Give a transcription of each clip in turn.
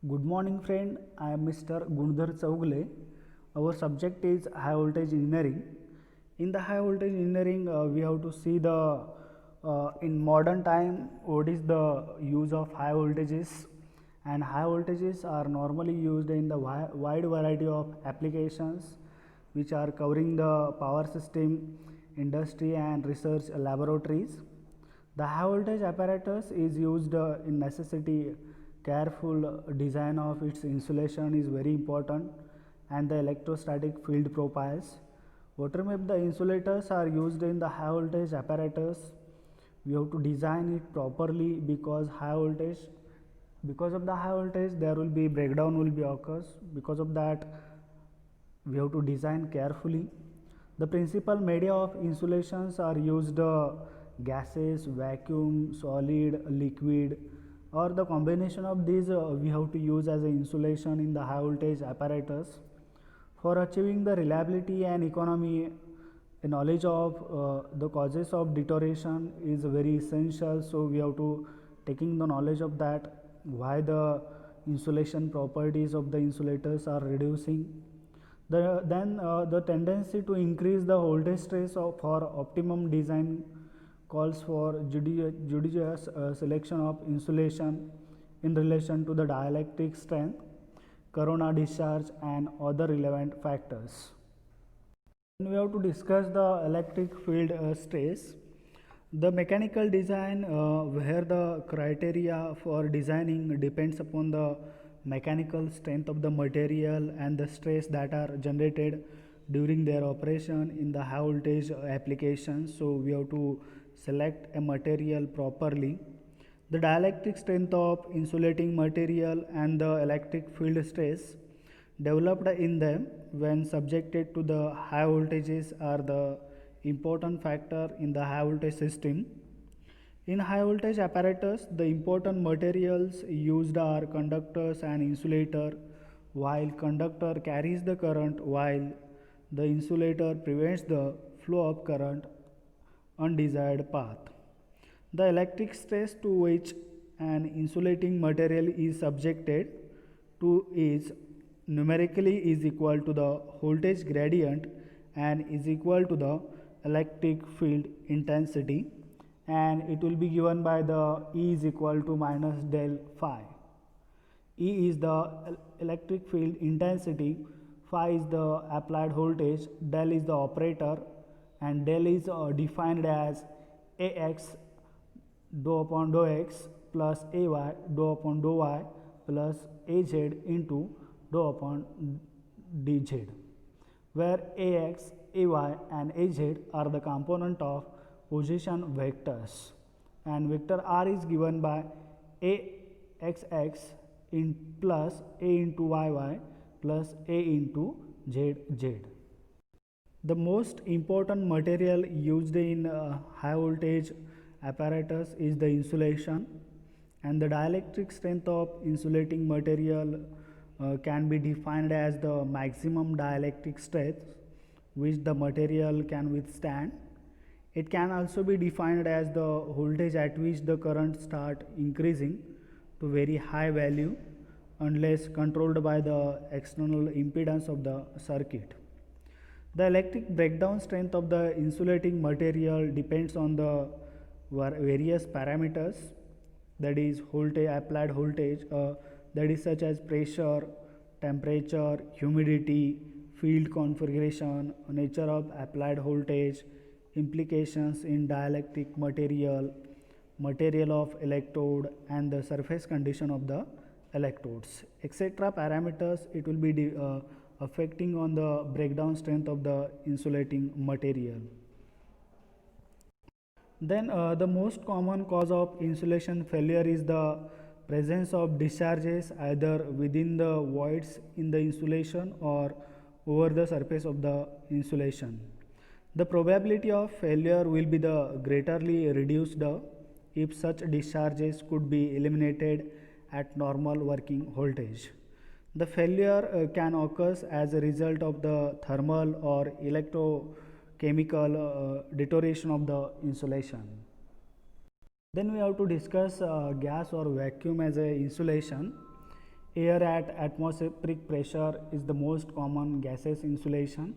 Good morning friend, I am Mr. Gundhar Chaugle. Our subject is high voltage engineering. In the high voltage engineering we have to see the in modern time what is the use of high voltages, and high voltages are normally used in the wide variety of applications which are covering the power system, industry and research laboratories. The high voltage apparatus is used in necessity. Careful design of its insulation is very important, and the electrostatic field profiles. Whatever the insulators are used in the high voltage apparatus, we have to design it properly because of the high voltage there will be breakdown will be occurs. Because of that we have to design carefully. The principal media of insulations are used gases, vacuum, solid, liquid, or the combination of these we have to use as an insulation in the high voltage apparatus. For achieving the reliability and economy, a knowledge of the causes of deterioration is very essential. So we have to taking the knowledge of that, why the insulation properties of the insulators are reducing. The tendency to increase the voltage stress for optimum design calls for judicious selection of insulation in relation to the dielectric strength, corona discharge and other relevant factors. Then we have to discuss the electric field stress. The mechanical design where the criteria for designing depends upon the mechanical strength of the material and the stress that are generated during their operation in the high voltage applications. So we have to select a material properly. The dielectric strength of insulating material and the electric field stress developed in them when subjected to the high voltages are the important factor in the high voltage system. In high voltage apparatus, the important materials used are conductors and insulator. While conductor carries the current, while the insulator prevents the flow of current undesired path. The electric stress to which an insulating material is subjected to is numerically is equal to the voltage gradient and is equal to the electric field intensity, and it will be given by the E is equal to minus del phi. E is the electric field intensity, phi is the applied voltage, del is the operator, and del is defined as AX dou upon dou x plus AY dou upon dou y plus AZ into dou upon dz, where AX, AY and AZ are the component of position vectors, and vector R is given by AXX in plus A into YY plus A into ZZ. The most important material used in high voltage apparatus is the insulation, and the dielectric strength of insulating material can be defined as the maximum dielectric strength which the material can withstand. It can also be defined as the voltage at which the current start increasing to very high value unless controlled by the external impedance of the circuit. The electric breakdown strength of the insulating material depends on the various parameters, that is voltage, applied voltage, that is such as pressure, temperature, humidity, field configuration, nature of applied voltage, implications in dielectric material, material of electrode and the surface condition of the electrodes, etc. parameters it will be affecting on the breakdown strength of the insulating material. Then the most common cause of insulation failure is the presence of discharges either within the voids in the insulation or over the surface of the insulation. The probability of failure will be the greatly reduced if such discharges could be eliminated at normal working voltage. The failure can occur as a result of the thermal or electrochemical deterioration of the insulation. Then we have to discuss gas or vacuum as a insulation. Air at atmospheric pressure is the most common gaseous insulation.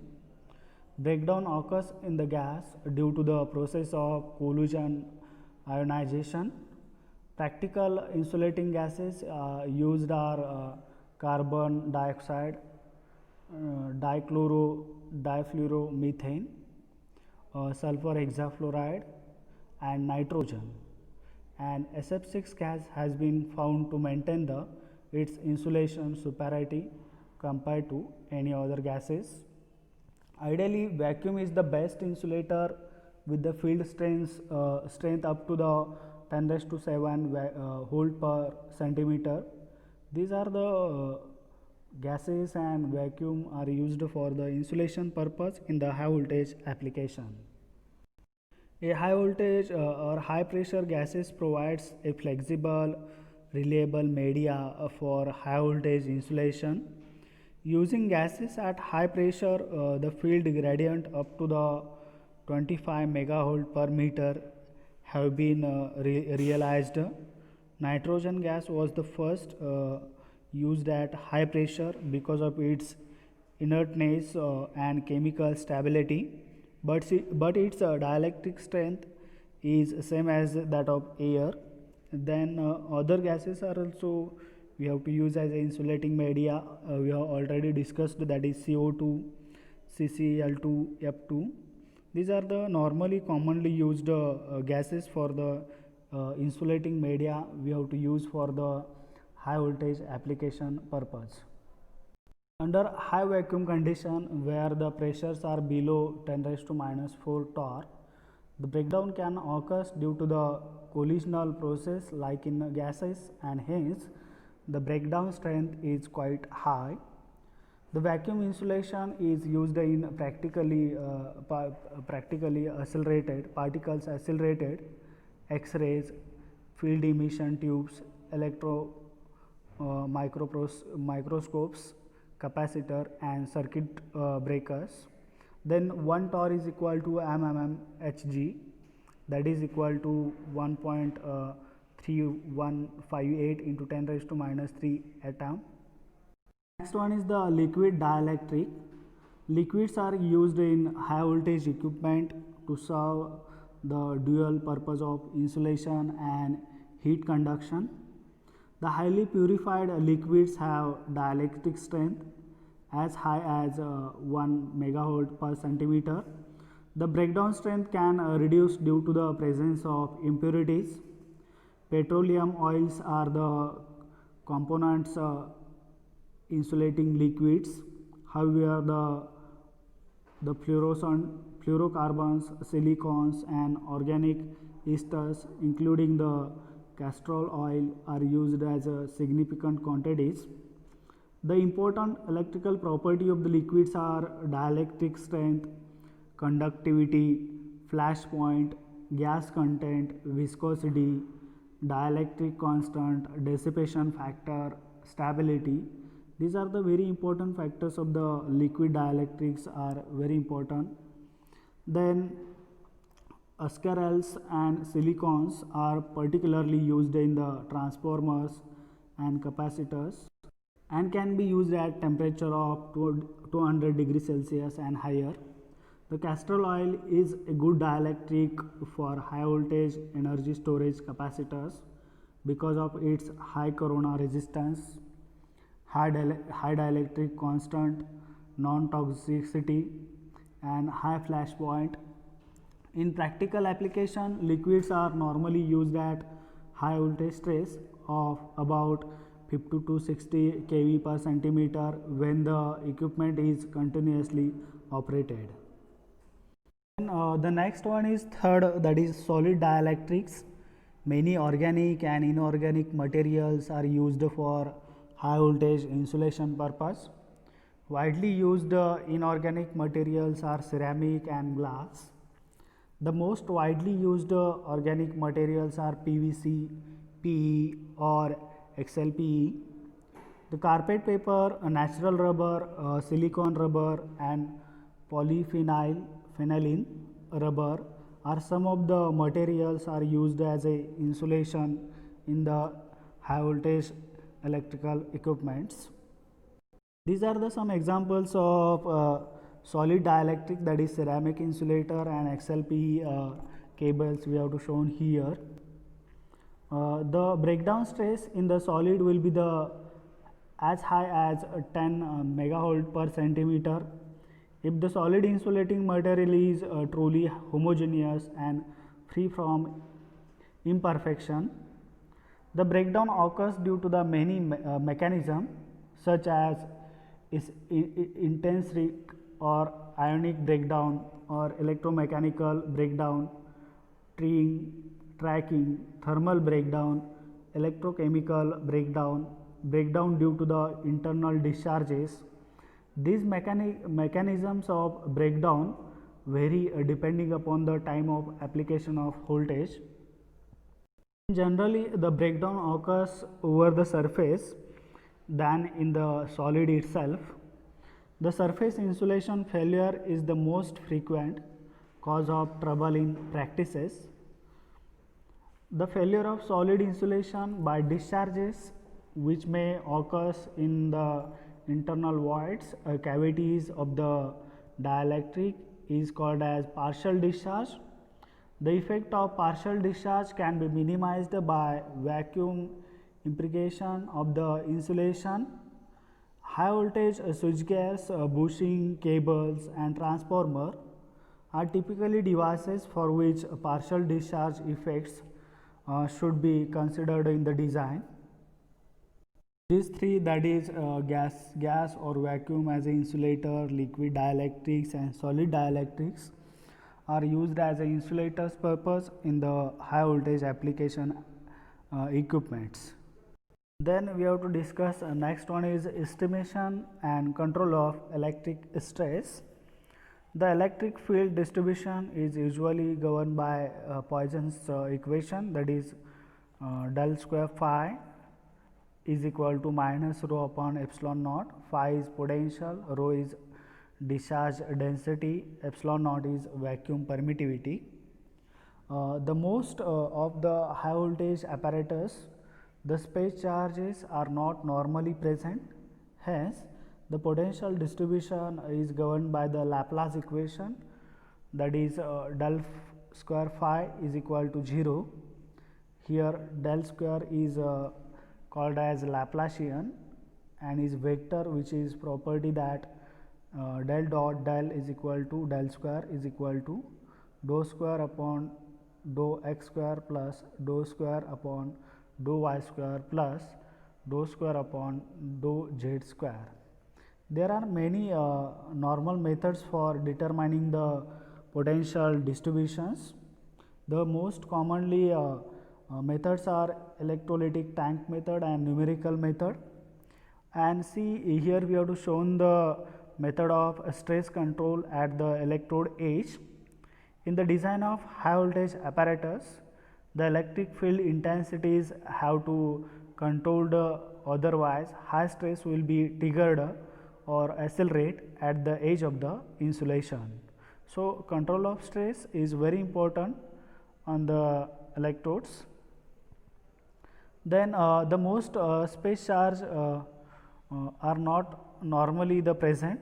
Breakdown occurs in the gas due to the process of collision ionization. Practical insulating gases used are carbon dioxide, difluoromethane, sulfur hexafluoride, and nitrogen. And SF6 gas has been found to maintain its insulation superiority compared to any other gases. Ideally, vacuum is the best insulator with the field strength up to the 10 raised to 7 volt per centimeter. These are the gases and vacuum are used for the insulation purpose in the high voltage application. A high voltage or high pressure gases provides a flexible, reliable media for high voltage insulation. Using gases at high pressure, the field gradient up to the 25 megavolt per meter have been realized. Nitrogen gas was the first used at high pressure because of its inertness and chemical stability, but its dielectric strength is same as that of air. Then other gases are also we have to use as a insulating media. We have already discussed, that is CO2, CCl2, F2. These are the normally commonly used gases for the insulating media we have to use for the high voltage application purpose. Under high vacuum condition where the pressures are below 10 raised to minus 4 torr, the breakdown can occur due to the collisional process like in gases, and hence the breakdown strength is quite high. The vacuum insulation is used in practically accelerated particles, accelerated X-rays, field emission tubes, microscopes, capacitor, and circuit breakers. Then 1 torr is equal to mmHg, that is equal to 1.3158 into 10 raised to minus 3 atom. Next one is the liquid dielectric. Liquids are used in high voltage equipment to serve the dual purpose of insulation and heat conduction. The highly purified liquids have dielectric strength as high as 1 megavolt per centimeter. The breakdown strength can reduce due to the presence of impurities. Petroleum oils are the components insulating liquids. However, the fluorocarbons, silicones, and organic esters, including the castor oil, are used as significant quantities. The important electrical property of the liquids are dielectric strength, conductivity, flash point, gas content, viscosity, dielectric constant, dissipation factor, stability. These are the very important factors of the liquid dielectrics are very important. Then ascaryls and silicones are particularly used in the transformers and capacitors and can be used at temperature of 200 degrees Celsius and higher. The castor oil is a good dielectric for high voltage energy storage capacitors because of its high corona resistance, high dielectric constant, non-toxicity, and high flash point. In practical application, liquids are normally used at high voltage stress of about 50 to 60 kV per centimeter when the equipment is continuously operated. The next one is third, that is solid dielectrics. Many organic and inorganic materials are used for high voltage insulation purpose. Widely used inorganic materials are ceramic and glass. The most widely used organic materials are PVC, PE or XLPE. The carpet paper, natural rubber, silicone rubber, and polyphenylene rubber are some of the materials are used as a insulation in the high voltage electrical equipments. These are the some examples of solid dielectric, that is ceramic insulator and XLPE cables we have to shown here. The breakdown stress in the solid will be the as high as 10 megavolt per centimeter if the solid insulating material is truly homogeneous and free from imperfection. The breakdown occurs due to the many mechanisms such as intrinsic or ionic breakdown or electromechanical breakdown, tracking, thermal breakdown, electrochemical breakdown, breakdown due to the internal discharges. These mechanisms of breakdown vary depending upon the time of application of voltage. Generally, the breakdown occurs over the surface than in the solid itself. The surface insulation failure is the most frequent cause of trouble in practices. The failure of solid insulation by discharges which may occur in the internal voids cavities of the dielectric is called as partial discharge. The effect of partial discharge can be minimized by vacuum impregnation of the insulation. High voltage switchgears, bushing, cables and transformer are typically devices for which partial discharge effects should be considered in the design. These three, that is gas or vacuum as an insulator, liquid dielectrics and solid dielectrics, are used as an insulator's purpose in the high voltage application equipments. Then we have to discuss next one is estimation and control of electric stress. The electric field distribution is usually governed by Poisson's equation, that is del square phi is equal to minus rho upon epsilon naught. Phi is potential, rho is discharge density, epsilon naught is vacuum permittivity. The most of the high voltage apparatus, the space charges are not normally present, hence the potential distribution is governed by the Laplace equation, that is del square phi is equal to 0. Here del square is called as Laplacian and is vector, which is property that del dot del is equal to del square is equal to dou square upon dou x square plus dou square upon dou y square plus dou square upon dou z square. There are many normal methods for determining the potential distributions. The most commonly methods are electrolytic tank method and numerical method. And see, here we have to shown the method of stress control at the electrode edge. In the design of high voltage apparatus, the electric field intensities have to controlled, otherwise high stress will be triggered or accelerate at the edge of the insulation. So, control of stress is very important on the electrodes. Then the most space charge are not normally the present.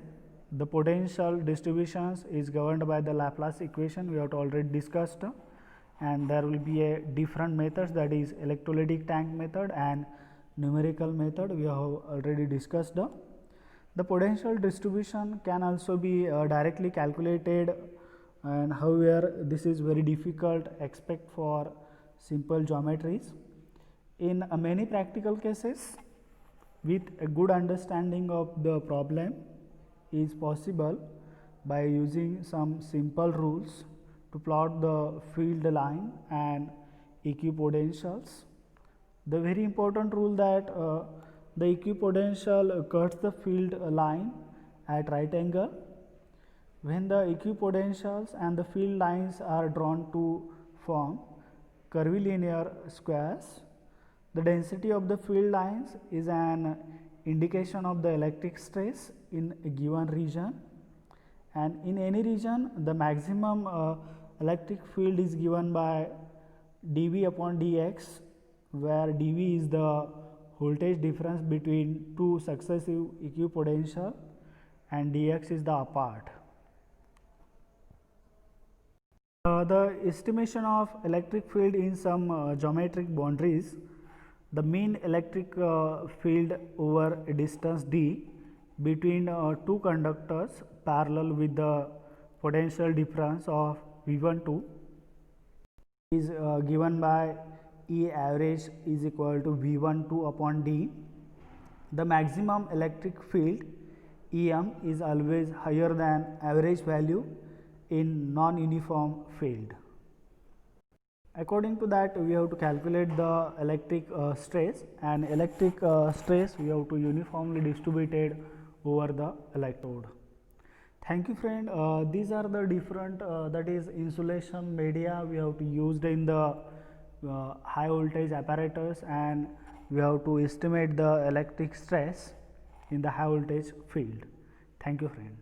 The potential distributions is governed by the Laplace equation we have already discussed, and there will be a different methods, that is electrolytic tank method and numerical method we have already discussed. The potential distribution can also be directly calculated, and however this is very difficult except for simple geometries. In many practical cases, with a good understanding of the problem is possible by using some simple rules to plot the field line and equipotentials. The very important rule that the equipotential cuts the field line at right angle. When the equipotentials and the field lines are drawn to form curvilinear squares, the density of the field lines is an indication of the electric stress in a given region, and in any region the maximum electric field is given by dV upon dx, where dV is the voltage difference between two successive equipotential, and dx is the apart. The estimation of electric field in some geometric boundaries, the mean electric field over a distance d between two conductors parallel with the potential difference of V12 is given by E average is equal to V12 upon d. The maximum electric field EM is always higher than average value in non-uniform field. According to that, we have to calculate the electric stress, and electric stress we have to uniformly distributed over the electrode. Thank you, friend. These are the different that is insulation media we have to used in the high voltage apparatus, and we have to estimate the electric stress in the high voltage field. Thank you, friend.